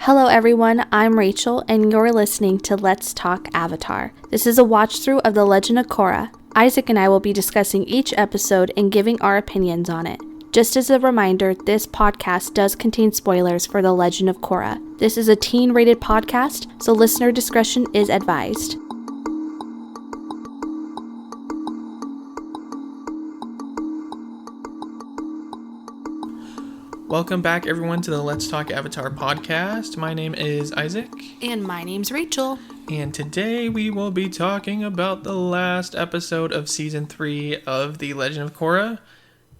Hello everyone, I'm Rachel and you're listening to Let's Talk Avatar. This is a watch through of The Legend of Korra. Isaac and I will be discussing each episode and giving our opinions on it. Just as a reminder, this podcast does contain spoilers for The Legend of Korra. This is a teen-rated podcast, so listener discretion is advised. Welcome back, everyone, to the Let's Talk Avatar podcast. My name is Isaac. And my name's Rachel. And today we will be talking about the last episode of Season 3 of The Legend of Korra.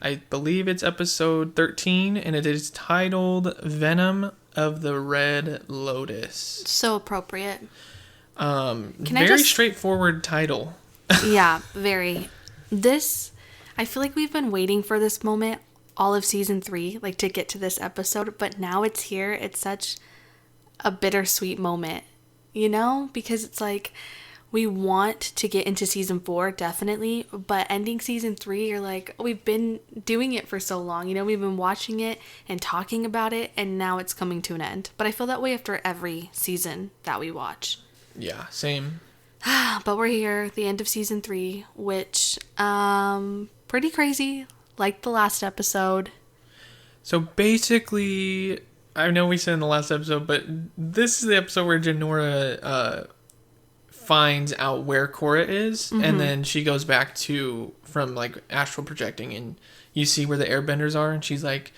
I believe it's episode 13, and it is titled Venom of the Red Lotus. So appropriate. Very straightforward title. Yeah, very. I feel like we've been waiting for this moment all of season 3, like to get to this episode, but now it's here. It's such a bittersweet moment, you know, because it's like we want to get into season 4 definitely, but ending season 3, you're like, we've been doing it for so long, you know, we've been watching it and talking about it, and now it's coming to an end. But I feel that way after every season that we watch. Yeah, same. But we're here at the end of season 3, which pretty crazy, like the last episode. So basically, I know we said in the last episode, but this is the episode where Jinora finds out where Korra is, and then she goes back from like astral projecting, and you see where the airbenders are, and she's like,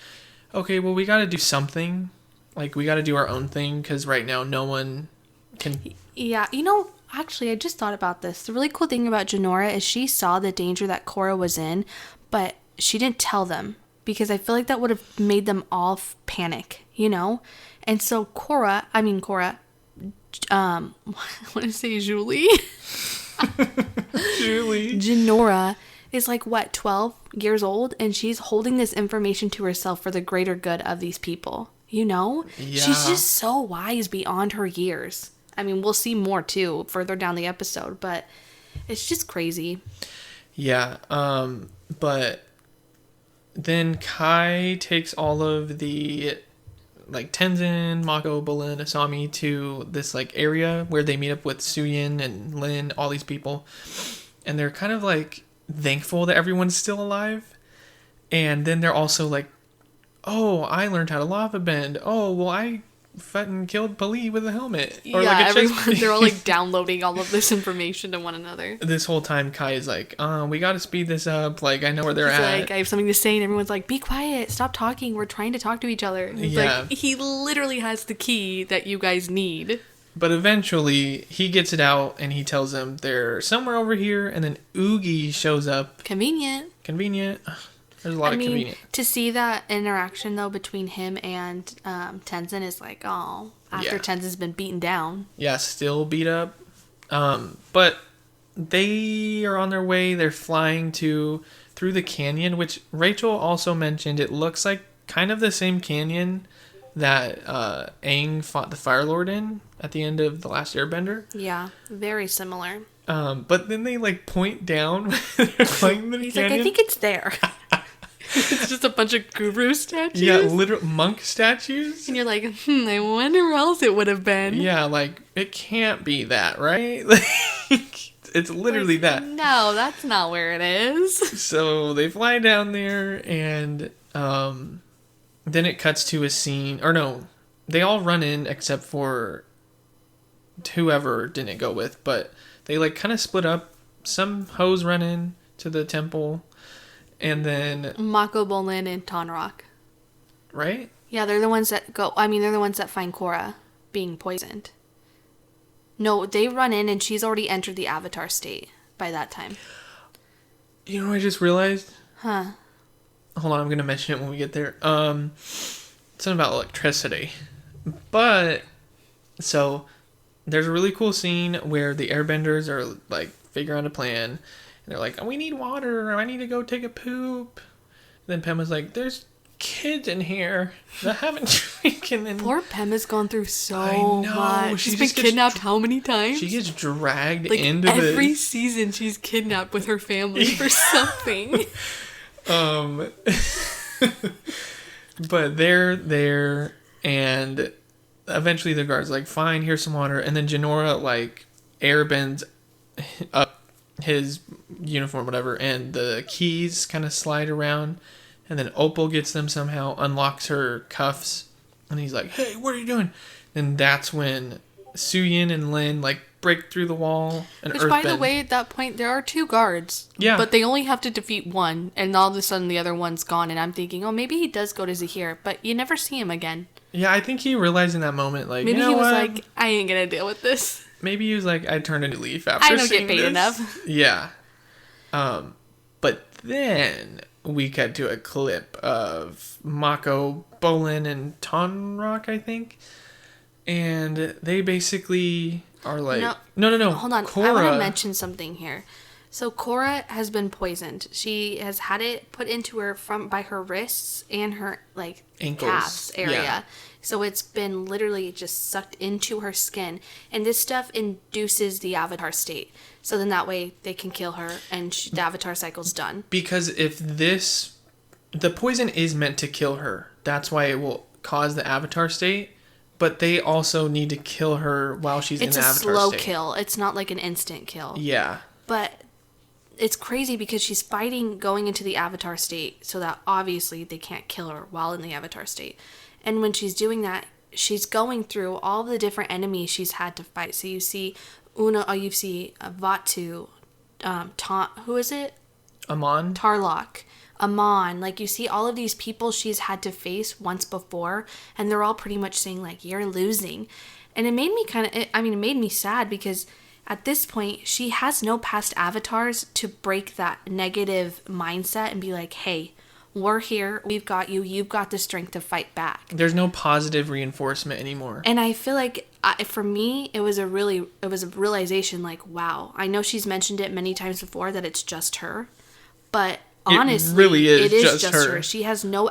okay, well, we got to do something. Like, we got to do our own thing, because right now no one can... Yeah, you know, actually, I just thought about this. The really cool thing about Jinora is she saw the danger that Korra was in, but she didn't tell them, because I feel like that would have made them all panic, you know? And so Korra, I want to say Julie? Julie. Jinora is like, what, 12 years old? And she's holding this information to herself for the greater good of these people, you know? Yeah. She's just so wise beyond her years. I mean, we'll see more, too, further down the episode, but it's just crazy. Yeah, but then Kai takes all of the, like, Tenzin, Mako, Bolin, Asami to this, like, area where they meet up with Suyin and Lin, all these people. And they're kind of, like, thankful that everyone's still alive. And then they're also like, oh, I learned how to lava bend. Oh, well, I fucking killed Pali with a helmet. Or yeah, like everyone, they're all like downloading all of this information to one another. This whole time Kai is like, we gotta speed this up, like I know where they're at. Like, I have something to say, and everyone's like, be quiet, stop talking, we're trying to talk to each other. And it's like, he literally has the key that you guys need. But eventually he gets it out and he tells them they're somewhere over here, and then Oogie shows up. Convenient. There's a lot of convenient. To see that interaction, though, between him and Tenzin is like, oh, after Tenzin's been beaten down. Yeah, still beat up. But they are on their way. They're flying through the canyon, which Rachel also mentioned. It looks like kind of the same canyon that Aang fought the Fire Lord in at the end of The Last Airbender. Yeah, very similar. But then they, like, point down. They're flying the He's canyon. like, I think it's there. It's just a bunch of guru statues. Yeah, literal monk statues. And you're like, I wonder where else it would have been. Yeah, like, it can't be that, right? It's literally that. No, that's not where it is. So they fly down there, and then it cuts to a scene. Or no, they all run in except for whoever didn't go with. But they, like, kind of split up. Some hoes run in to the temple. And then Mako, Bolin, and Tonraq. Right? Yeah, they're the ones that go. I mean, they're the ones that find Korra being poisoned. No, they run in and she's already entered the Avatar state by that time. You know what I just realized? Huh. Hold on, I'm going to mention it when we get there. Something about electricity. But, so, there's a really cool scene where the airbenders are, like, figuring out a plan. They're like, oh, we need water, or I need to go take a poop. Then Pema's like, there's kids in here that haven't drinking. And poor Pema's gone through so much. She's been kidnapped how many times? She gets dragged like into every season she's kidnapped with her family for something. But they're there, and eventually the guard's like, fine, here's some water. And then Jinora, like, airbends up his uniform, whatever, and the keys kind of slide around. And then Opal gets them somehow, unlocks her cuffs. And he's like, hey, what are you doing? And that's when Suyin and Lin, like, break through the wall and Which, earthbend. by the way, at that point, there are 2 guards. Yeah. But they only have to defeat one, and all of a sudden the other one's gone. And I'm thinking, oh, maybe he does go to Zahir, but you never see him again. Yeah, I think he realized in that moment, like, Maybe you know he was what? like, I ain't gonna deal with this. Maybe he was like, I turned a new leaf after I don't seeing get paid this. enough. Yeah. But then we cut to a clip of Mako, Bolin, and Tonrock, I think. And they basically are like... No. Hold on. Korra... I want to mention something here. So Korra has been poisoned. She has had it put into her by her wrists and her, like, ankles calves area. Yeah. So it's been literally just sucked into her skin. And this stuff induces the Avatar state. So then that way they can kill her and the Avatar cycle's done. Because if this... The poison is meant to kill her. That's why it will cause the Avatar state. But they also need to kill her while she's in the Avatar state. It's a slow kill. It's not like an instant kill. Yeah. But it's crazy because she's fighting going into the Avatar state so that obviously they can't kill her while in the Avatar state. And when she's doing that, she's going through all the different enemies she's had to fight. So you see you see Vatu, who is it? Amon? Tarlok. Amon, like you see all of these people she's had to face once before, and they're all pretty much saying like, you're losing. And it made me it made me sad because at this point she has no past avatars to break that negative mindset and be like, hey, we're here, we've got you, you've got the strength to fight back. There's no positive reinforcement anymore. And I feel like for me it was a realization like, wow, I know she's mentioned it many times before that it's just her, but honestly, it really is, it is just her. She has no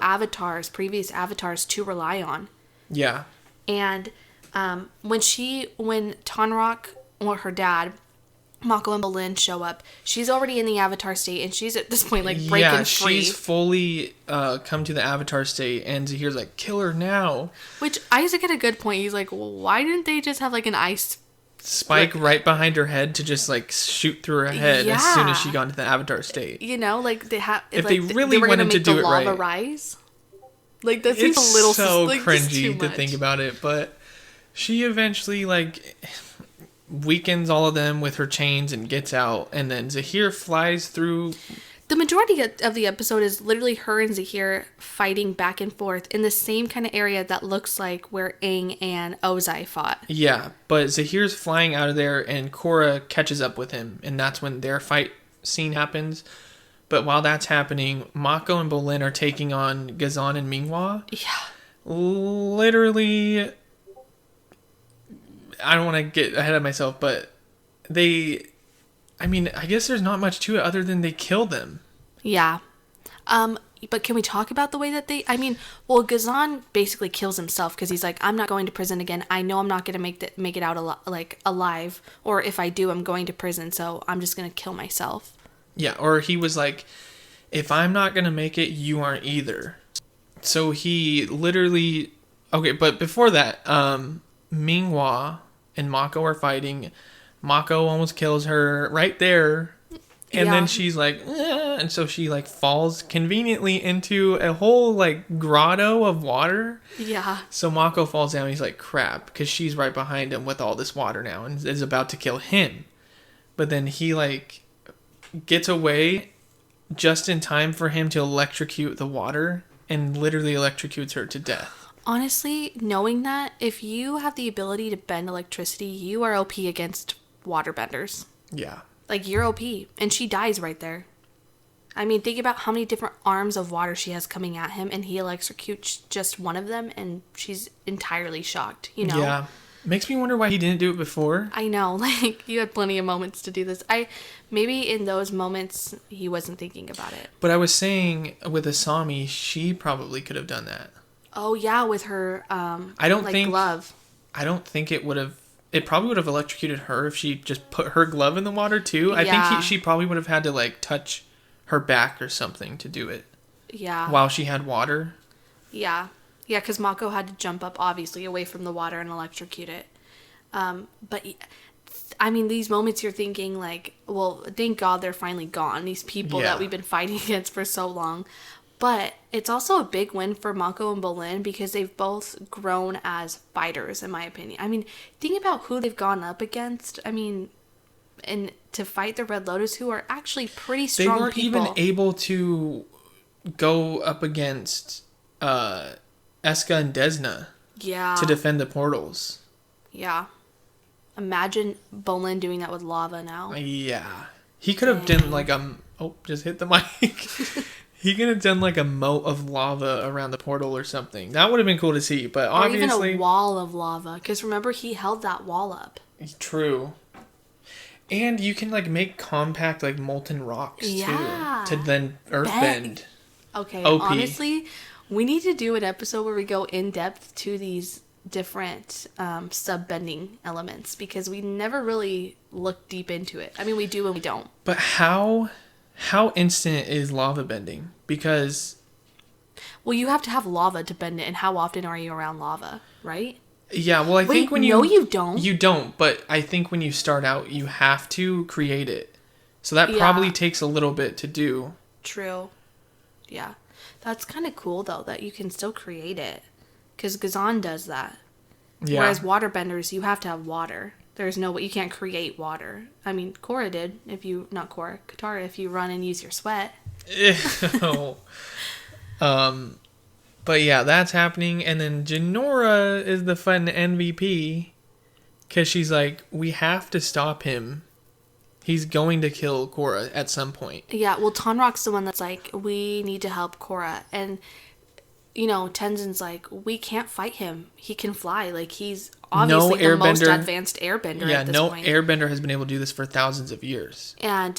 previous avatars to rely on. Yeah. And when Tonrock or her dad, Mako and Bolin, show up, she's already in the Avatar state, and she's at this point like breaking free. Yeah, she's fully come to the Avatar state, and Zahir's like, kill her now. Which Isaac had a good point. He's like, well, why didn't they just have like an ice spike right behind her head to just like shoot through her head as soon as she got into the Avatar state? You know, like they have. If they really wanted to do it right, rise. Like that seems a little so like, cringy to think about it, but she eventually like weakens all of them with her chains and gets out, and then Zahir flies through. The majority of the episode is literally her and Zahir fighting back and forth in the same kind of area that looks like where Aang and Ozai fought. Yeah, but Zahir's flying out of there and Korra catches up with him, and that's when their fight scene happens. But while that's happening, Mako and Bolin are taking on Ghazan and Minghua. Yeah. Literally, I don't want to get ahead of myself, but I guess there's not much to it other than they kill them. Yeah. But can we talk about the way that Ghazan basically kills himself because he's like, I'm not going to prison again. I know I'm not going to make it out alive. Or if I do, I'm going to prison. So I'm just going to kill myself. Yeah. Or he was like, if I'm not going to make it, you aren't either. So he literally... Okay, but before that, Minghua and Mako are fighting. Mako almost kills her right there. And then she's like, and so she like falls conveniently into a whole like grotto of water. Yeah. So Mako falls down. He's like, crap, because she's right behind him with all this water now and is about to kill him. But then he like gets away just in time for him to electrocute the water and literally electrocutes her to death. Honestly, knowing that, if you have the ability to bend electricity, you are OP against waterbenders. Yeah. Like, you're OP. And she dies right there. I mean, think about how many different arms of water she has coming at him, and he electrocutes just one of them, and she's entirely shocked, you know? Yeah. Makes me wonder why he didn't do it before. I know. Like, you had plenty of moments to do this. Maybe in those moments, he wasn't thinking about it. But I was saying, with Asami, she probably could have done that. Oh, yeah, with her glove. I don't think it would have... It probably would have electrocuted her if she just put her glove in the water, too. I think she probably would have had to, like, touch her back or something to do it. Yeah. While she had water. Yeah. Yeah, because Mako had to jump up, obviously, away from the water and electrocute it. But, I mean, these moments you're thinking, like, well, thank God they're finally gone. These people that we've been fighting against for so long. But it's also a big win for Mako and Bolin because they've both grown as fighters, in my opinion. I mean, think about who they've gone up against. I mean, and to fight the Red Lotus, who are actually pretty strong They weren't people. even able to go up against Eska and Desna to defend the portals. Yeah. Imagine Bolin doing that with lava now. Yeah. He could have done like just hit the mic. He could have done like a moat of lava around the portal or something. That would have been cool to see, but obviously... Or even a wall of lava, because remember, he held that wall up. True. And you can like make compact like molten rocks too, to then earthbend. Okay, OP. Honestly, we need to do an episode where we go in depth to these different sub-bending elements, because we never really look deep into it. I mean, we do and we don't. But how instant is lava bending? Because... Well, you have to have lava to bend it, and how often are you around lava, right? Yeah, well, I think when you... No, you don't. You don't, but I think when you start out, you have to create it. So that probably takes a little bit to do. True. Yeah. That's kind of cool, though, that you can still create it. Because Gazan does that. Yeah. Whereas waterbenders, you have to have water. There's no way, you can't create water. I mean, Korra did, Katara, if you run and use your sweat. Ew. But yeah, that's happening. And then Jinora is the fun MVP. Because she's like, we have to stop him. He's going to kill Korra at some point. Yeah, well, Tonrock's the one that's like, we need to help Korra. And, Tenzin's like, we can't fight him. He can fly. Like, he's obviously the most advanced airbender at this point. Yeah, no airbender has been able to do this for thousands of years. And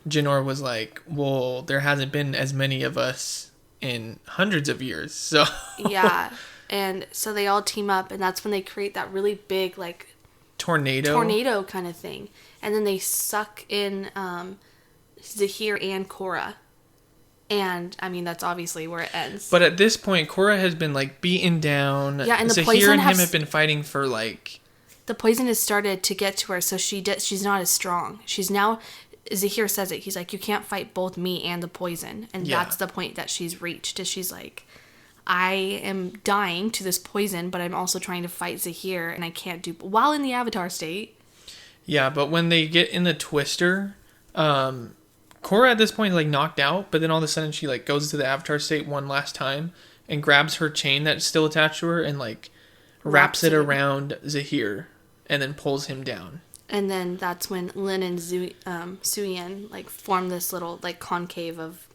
Jinora was like, well, there hasn't been as many of us in hundreds of years, so... Yeah, and so they all team up, and that's when they create that really big, like... Tornado kind of thing. And then they suck in Zahir and Korra. And, I mean, that's obviously where it ends. But at this point, Korra has been, like, beaten down. Yeah, and the Zahir poison and him have been fighting for, like... The poison has started to get to her, so she's not as strong. She's now... Zahir says it. He's like, you can't fight both me and the poison. And that's the point that she's reached. Is she's like, I am dying to this poison, but I'm also trying to fight Zahir, and I can't do... While in the Avatar state. Yeah, but when they get in the Twister... Korra at this point is like knocked out, but then all of a sudden she like goes to the Avatar state one last time and grabs her chain that's still attached to her and like wraps it around Zahir and then pulls him down. And then that's when Lin and Suyin like form this little like concave of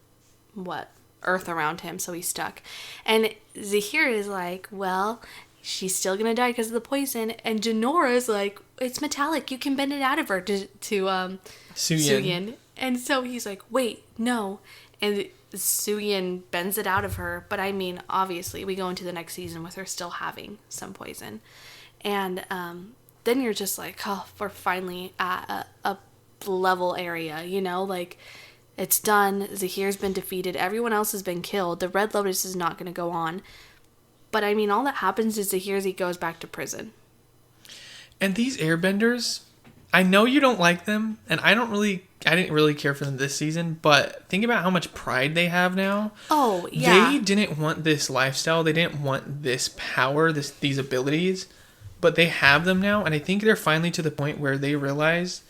earth around him, so he's stuck. And Zahir is like, well, she's still gonna die because of the poison, and Jinora is like, it's metallic, you can bend it out of her to Suyin. And so he's like, wait, no. And Suyin bends it out of her. But I mean, obviously, we go into the next season with her still having some poison. And then you're just like, oh, we're finally at a level area, Like, it's done. Zahir's been defeated. Everyone else has been killed. The Red Lotus is not going to go on. But I mean, all that happens is he goes back to prison. And these airbenders... I know you don't like them, and I didn't really care for them this season, but think about how much pride they have now. Oh, yeah. They didn't want this lifestyle, they didn't want this power, these abilities, but they have them now, and I think they're finally to the point where they realize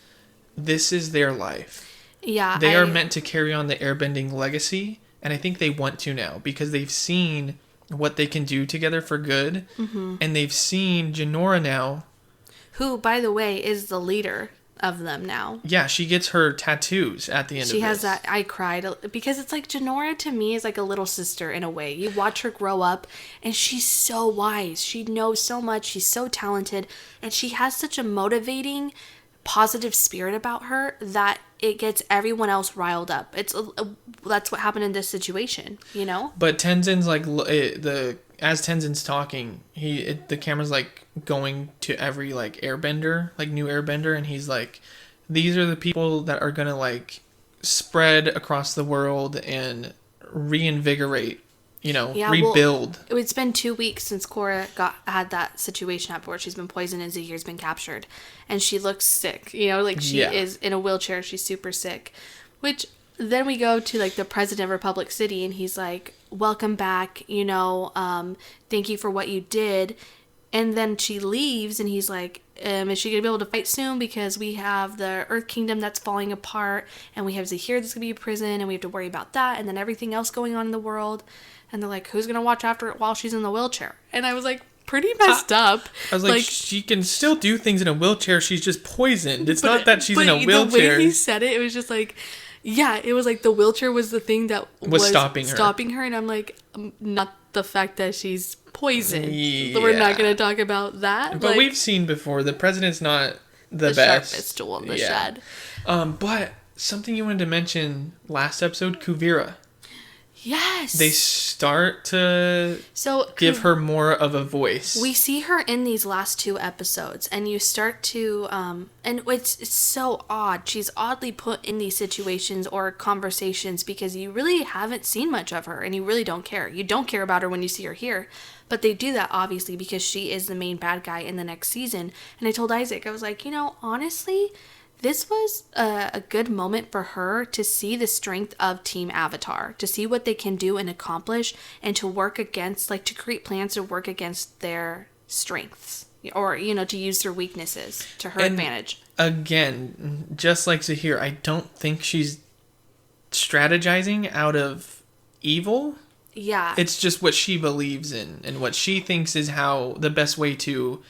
this is their life. Yeah. They are meant to carry on the airbending legacy, and I think they want to now, because they've seen what they can do together for good, and they've seen Jinora now, who, by the way, is the leader of them now. Yeah, she gets her tattoos at the end of this. She has that. I cried because it's like Jinora to me is like a little sister in a way. You watch her grow up and she's so wise. She knows so much. She's so talented. And she has such a motivating, positive spirit about her that it gets everyone else riled up. That's what happened in this situation, But Tenzin's like... As Tenzin's talking, the camera's like going to every like airbender, like new airbender, and he's like, these are the people that are gonna like spread across the world and reinvigorate rebuild. Well, it's been 2 weeks since Cora had that situation happen where she's been poisoned and Zahir's been captured. And she looks sick. Like she is in a wheelchair. She's super sick. Which then we go to like the president of Republic City and he's like, welcome back, thank you for what you did. And then she leaves and he's like, is she going to be able to fight soon? Because we have the Earth Kingdom that's falling apart and we have Zahir that's going to be in prison and we have to worry about that and then everything else going on in the world. And they're like, who's going to watch after it while she's in the wheelchair? And I was like, pretty messed up. I was like, she can still do things in a wheelchair. She's just poisoned. It's not that she's in a wheelchair. The way he said it, it was just like, yeah, it was like the wheelchair was the thing that was stopping her. And I'm like, not the fact that she's poisoned. Yeah. We're not going to talk about that. But we've seen before, the president's not the best. Sharpest tool in the shed. But something you wanted to mention last episode, Kuvira. Yes. They start to give her more of a voice. We see her in these last 2 episodes, and you start to, and it's so odd. She's oddly put in these situations or conversations because you really haven't seen much of her, and you really don't care. You don't care about her when you see her here, but they do that, obviously, because she is the main bad guy in the next season. And I told Isaac, I was like, honestly, this was a good moment for her to see the strength of Team Avatar, to see what they can do and accomplish, and to work against, to create plans to work against their strengths, or, to use their weaknesses to her advantage. Again, just like Zahir, I don't think she's strategizing out of evil. Yeah. It's just what she believes in, and what she thinks is how the best way to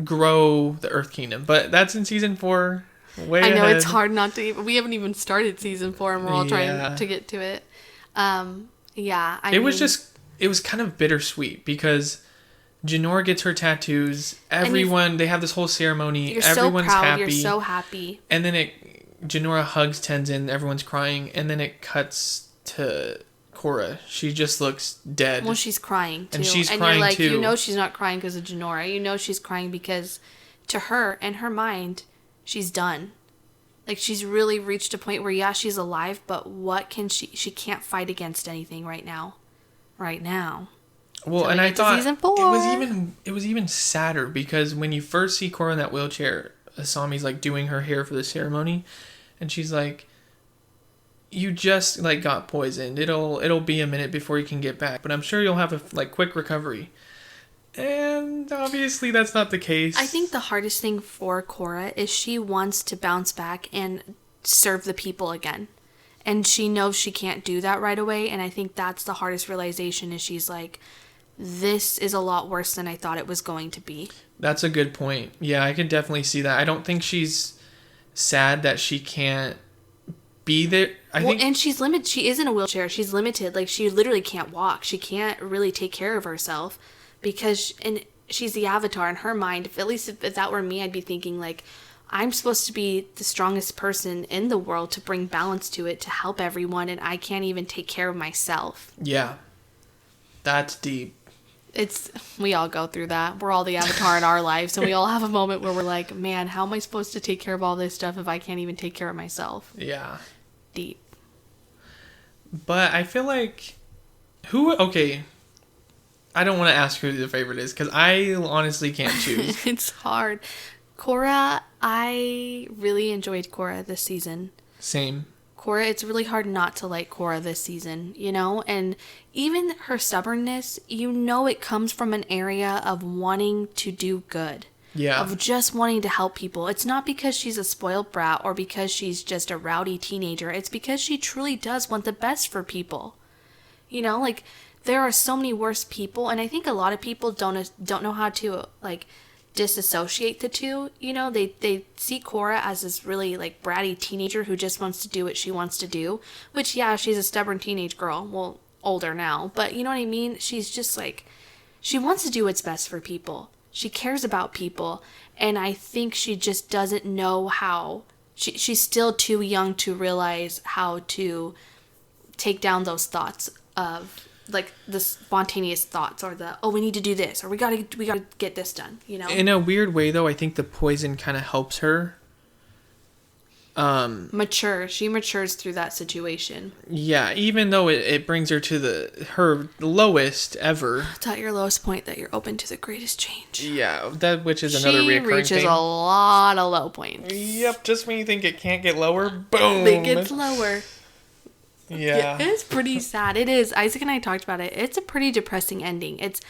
grow the Earth Kingdom. But that's in season 4. I know it's hard not to. We haven't even started season 4, and we're all trying to get to it. It was kind of bittersweet because Jinora gets her tattoos. Everyone, they have this whole ceremony. Everyone's so proud. happy. You're so happy. And then Jinora hugs Tenzin. Everyone's crying, and then it cuts to Korra. She just looks dead. Well, she's crying too, and she's crying you're too. She's not crying because of Jinora. She's crying because, to her, in her mind, she's done. She's really reached a point where, she's alive, but what can she can't fight against anything right now. Well, and I thought it was even sadder because when you first see Korra in that wheelchair, Asami's doing her hair for the ceremony, and she's like, you just got poisoned. It'll be a minute before you can get back, but I'm sure you'll have a quick recovery. And obviously that's not the case. I think the hardest thing for Korra is she wants to bounce back and serve the people again. And she knows she can't do that right away. And I think that's the hardest realization is she's like, this is a lot worse than I thought it was going to be. That's a good point. Yeah, I can definitely see that. I don't think she's sad that she can't be there. And she's limited. She is in a wheelchair. She's limited. She literally can't walk. She can't really take care of herself. Because she's the Avatar in her mind. If that were me, I'd be thinking I'm supposed to be the strongest person in the world to bring balance to it, to help everyone, and I can't even take care of myself. Yeah, that's deep. We all go through that. We're all the Avatar in our lives, and we all have a moment where we're like, man, how am I supposed to take care of all this stuff if I can't even take care of myself? Yeah, deep. But I feel like I don't want to ask who the favorite is because I honestly can't choose. It's hard. Korra, I really enjoyed Korra this season. Same. Korra, it's really hard not to like Korra this season, and even her stubbornness, it comes from an area of wanting to do good. Yeah. Of just wanting to help people. It's not because she's a spoiled brat or because she's just a rowdy teenager. It's because she truly does want the best for people. There are so many worse people, and I think a lot of people don't know how to disassociate the two. They see Korra as this really bratty teenager who just wants to do what she wants to do, which she's a stubborn teenage girl. Well, older now, but you know what I mean? She's just she wants to do what's best for people. She cares about people, and I think she just doesn't know how. She's still too young to realize how to take down those thoughts of the spontaneous thoughts or we need to do this or we gotta get this done. In a weird way, though, I think the poison kind of helps her. Mature. She matures through that situation. Yeah, even though it brings her to her lowest ever. It's at your lowest point that you're open to the greatest change. Yeah, which is another reoccurring She reaches thing. a lot of low points. Yep, just when you think it can't get lower, boom! It gets lower. Yeah. It's pretty sad. It is. Isaac and I talked about it. It's a pretty depressing ending. It's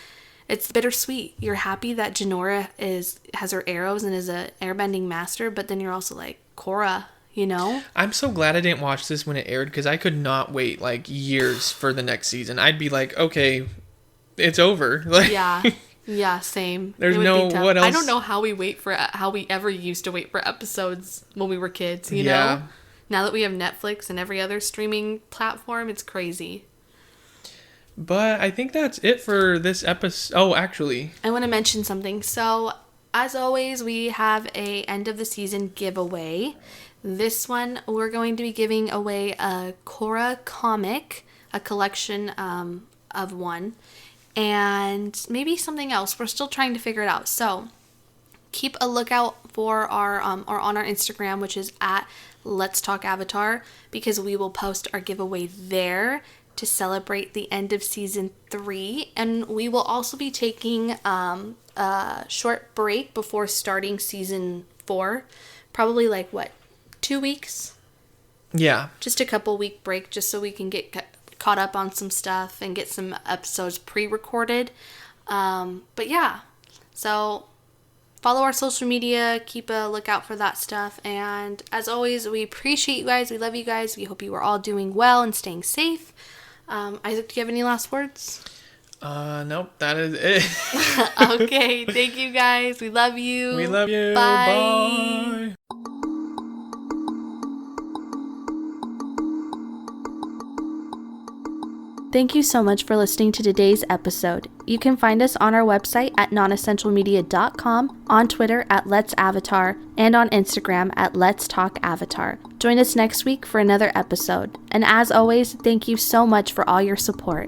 bittersweet. You're happy that Jinora has her arrows and is a airbending master, but then you're also like, Korra, you know? I'm so glad I didn't watch this when it aired, because I could not wait like years for the next season. I'd be like, okay, it's over. Like, Yeah, same. There's no what else. I don't know how we ever used to wait for episodes when we were kids, you know? Now that we have Netflix and every other streaming platform, it's crazy. But I think that's it for this episode. Oh, actually, I want to mention something. So, as always, we have a end of the season giveaway. This one, we're going to be giving away a Korra comic, a collection of one, and maybe something else. We're still trying to figure it out. So, keep a lookout for our or on our Instagram, which is at Let's Talk Avatar, because we will post our giveaway there to celebrate the end of season 3, and we will also be taking a short break before starting season 4, probably like 2 weeks? Yeah, just a couple week break, just so we can get caught up on some stuff and get some episodes pre-recorded. But yeah, so follow our social media, keep a lookout for that stuff, and as always, we appreciate you guys, we love you guys, we hope you are all doing well and staying safe. Isaac, do you have any last words? Nope, that is it. Okay, thank you guys, we love you. We love you. Bye. Bye. Thank you so much for listening to today's episode. You can find us on our website at nonessentialmedia.com, on Twitter at Let's Avatar, and on Instagram at Let's Talk Avatar. Join us next week for another episode. And as always, thank you so much for all your support.